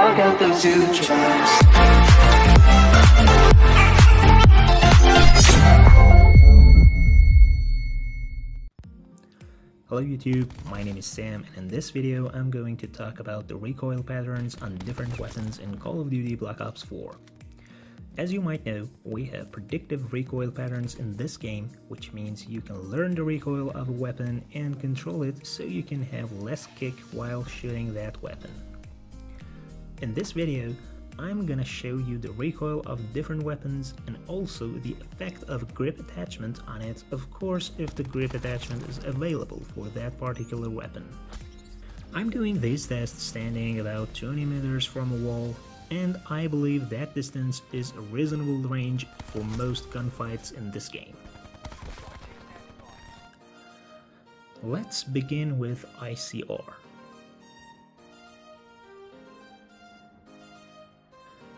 I got the future. Hello YouTube, my name is Sam, and in this video I'm going to talk about the recoil patterns on different weapons in Call of Duty Black Ops 4. As you might know, we have predictive recoil patterns in this game, which means you can learn the recoil of a weapon and control it so you can have less kick while shooting that weapon. In this video, I'm gonna show you the recoil of different weapons and also the effect of grip attachment on it, of course if the grip attachment is available for that particular weapon. I'm doing these tests standing about 20 meters from a wall, and I believe that distance is a reasonable range for most gunfights in this game. Let's begin with ICR.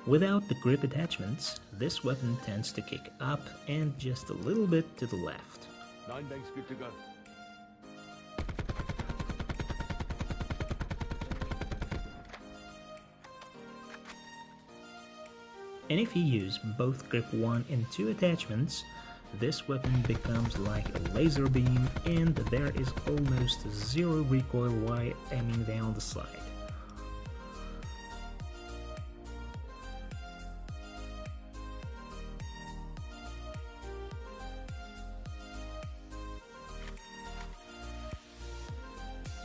Without the grip attachments, this weapon tends to kick up and just a little bit to the left. 9 banks good to go. And if you use both grip 1 and 2 attachments, this weapon becomes like a laser beam and there is almost zero recoil while aiming down the slide.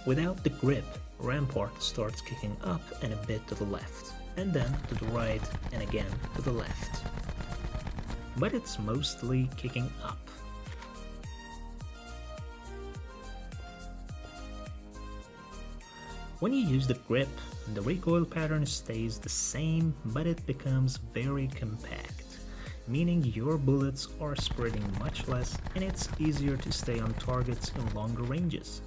Without the grip, Rampart starts kicking up and a bit to the left, and then to the right and again to the left. But it's mostly kicking up. When you use the grip, the recoil pattern stays the same, but it becomes very compact, meaning your bullets are spreading much less and it's easier to stay on targets in longer ranges.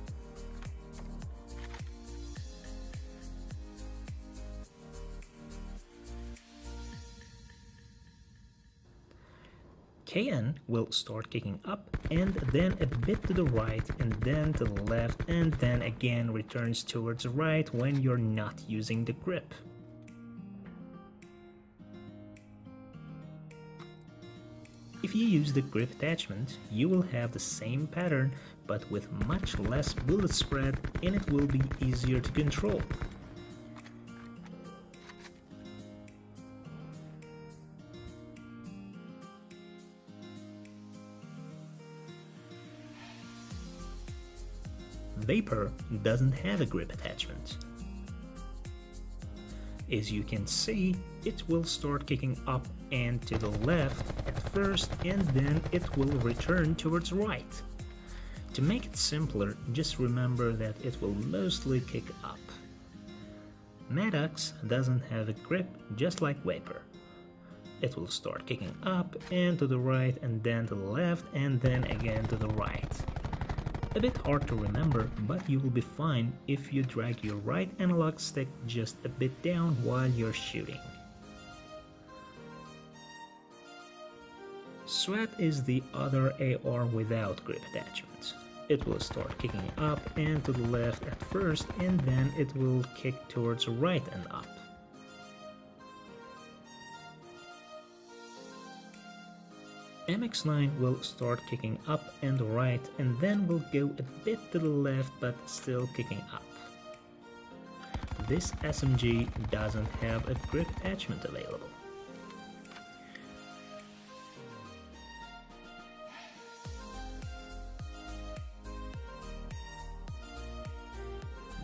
KN will start kicking up and then a bit to the right and then to the left and then again returns towards the right when you're not using the grip. If you use the grip attachment, you will have the same pattern but with much less bullet spread and it will be easier to control. Vapor doesn't have a grip attachment. As you can see, it will start kicking up and to the left at first and then it will return towards right. To make it simpler, just remember that it will mostly kick up. Maddox doesn't have a grip just like Vapor. It will start kicking up and to the right and then to the left and then again to the right. A bit hard to remember, but you will be fine if you drag your right analog stick just a bit down while you're shooting. SWAT is the other AR without grip attachments. It will start kicking up and to the left at first and then it will kick towards right and up. MX9 will start kicking up and right and then will go a bit to the left but still kicking up. This SMG doesn't have a grip attachment available.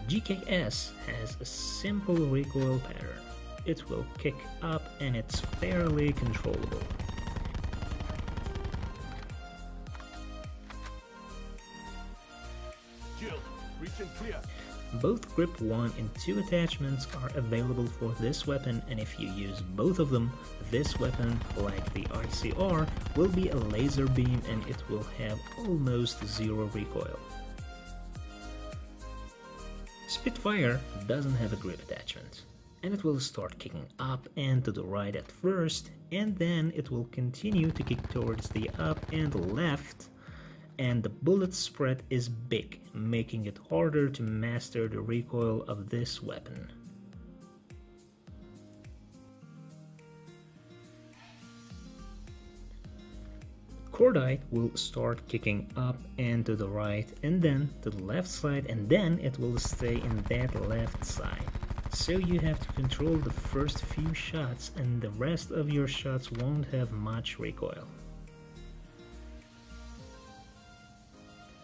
GKS has a simple recoil pattern. It will kick up and it's fairly controllable. Both grip 1 and 2 attachments are available for this weapon, and if you use both of them, this weapon, like the ICR, will be a laser beam and it will have almost zero recoil. Spitfire doesn't have a grip attachment, and it will start kicking up and to the right at first, and then it will continue to kick towards the up and left, and the bullet spread is big, making it harder to master the recoil of this weapon. Cordite will start kicking up and to the right and then to the left side, and then it will stay in that left side. So you have to control the first few shots and the rest of your shots won't have much recoil.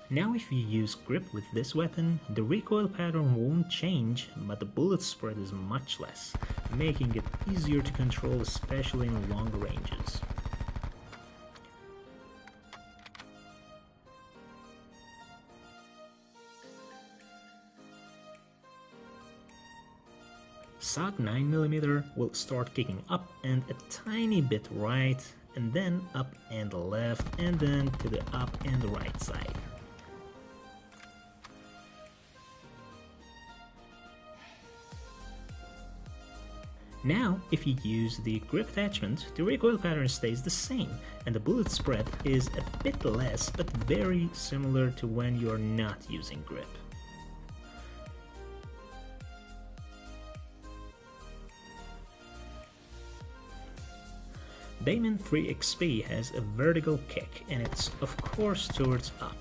Now if you use grip with this weapon, the recoil pattern won't change, but the bullet spread is much less, making it easier to control, especially in longer ranges. SOG 9mm will start kicking up and a tiny bit right, and then up and left, and then to the up and right side. Now, if you use the grip attachment, the recoil pattern stays the same, and the bullet spread is a bit less, but very similar to when you are not using grip. Damon 3XP has a vertical kick, and it's of course towards up.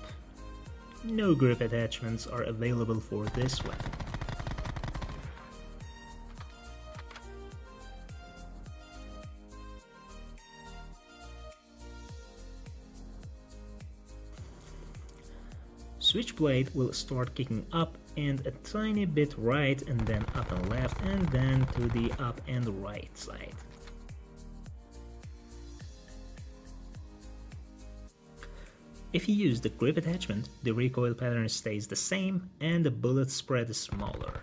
No grip attachments are available for this weapon. Switchblade will start kicking up and a tiny bit right, and then up and left, and then to the up and right side. If you use the grip attachment, the recoil pattern stays the same and the bullet spread is smaller.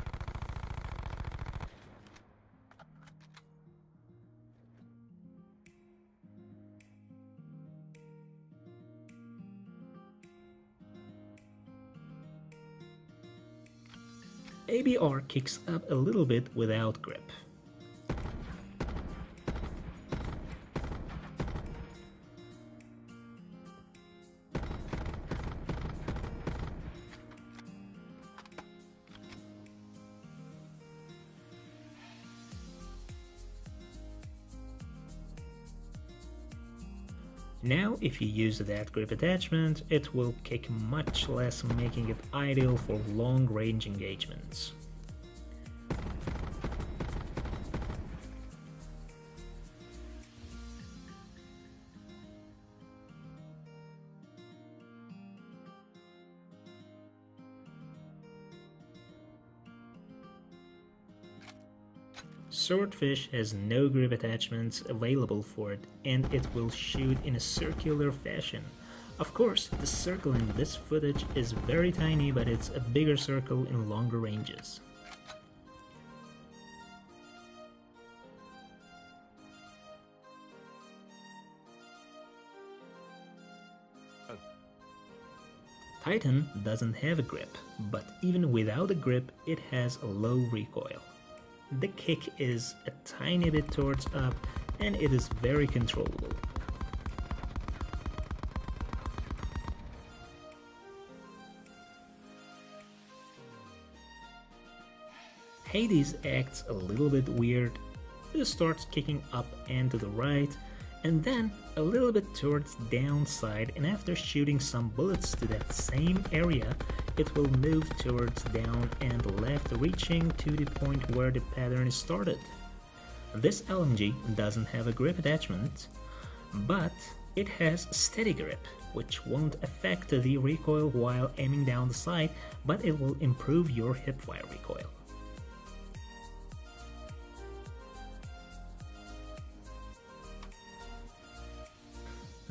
ABR kicks up a little bit without grip. Now, if you use that grip attachment, it will kick much less, making it ideal for long-range engagements. Swordfish has no grip attachments available for it, and it will shoot in a circular fashion. Of course, the circle in this footage is very tiny, but it's a bigger circle in longer ranges. Titan doesn't have a grip, but even without a grip, it has a low recoil. The kick is a tiny bit towards up, and it is very controllable. Hades acts a little bit weird. It starts kicking up and to the right, and then a little bit towards downside, and after shooting some bullets to that same area, it will move towards down and left, reaching to the point where the pattern started. This LMG doesn't have a grip attachment, but it has steady grip, which won't affect the recoil while aiming down the sight, but it will improve your hipfire recoil.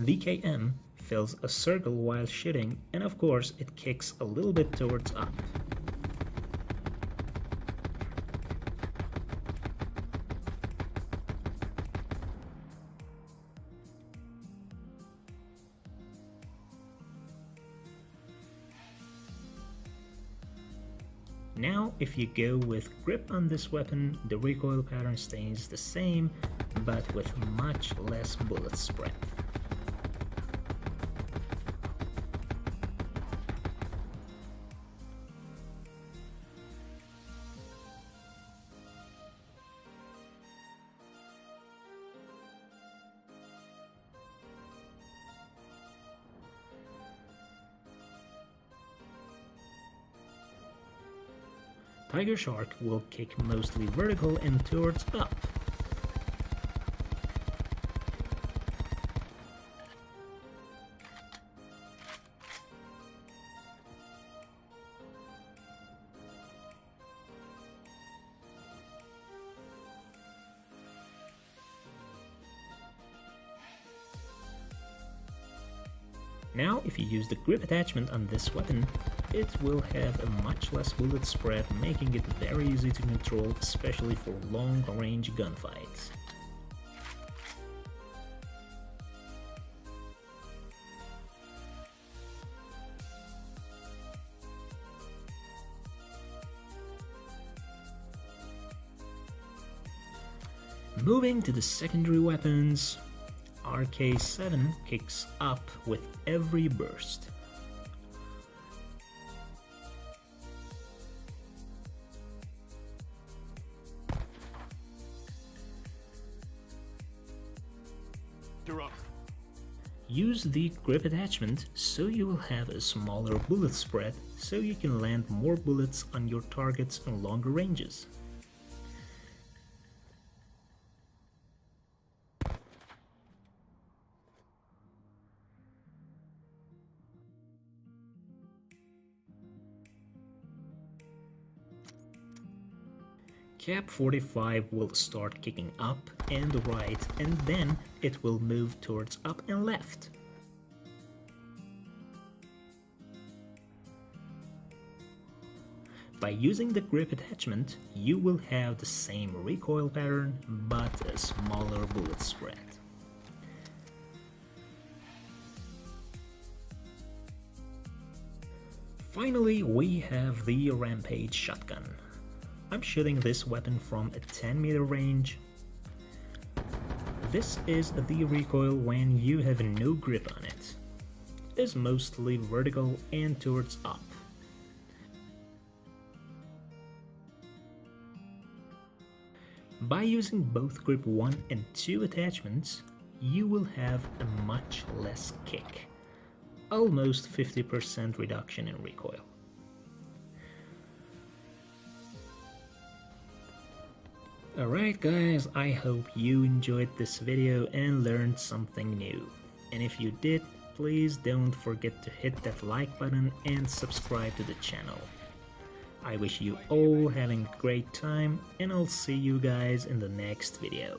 VKM fills a circle while shooting, and of course it kicks a little bit towards up. Now, if you go with grip on this weapon, the recoil pattern stays the same, but with much less bullet spread. Tiger Shark will kick mostly vertical and towards up. Now, if you use the grip attachment on this weapon, it will have a much less bullet spread, making it very easy to control, especially for long-range gunfights. Moving to the secondary weapons, RK7 kicks up with every burst. You're up. Use the grip attachment so you will have a smaller bullet spread, so you can land more bullets on your targets in longer ranges. Cap 45 will start kicking up and right, and then it will move towards up and left. By using the grip attachment, you will have the same recoil pattern, but a smaller bullet spread. Finally, we have the Rampage shotgun. I'm shooting this weapon from a 10-meter range. This is the recoil when you have no grip on it. It's mostly vertical and towards up. By using both grip 1 and 2 attachments, you will have a much less kick. Almost 50% reduction in recoil. Alright guys, I hope you enjoyed this video and learned something new. And if you did, please don't forget to hit that like button and subscribe to the channel. I wish you all having a great time, and I'll see you guys in the next video.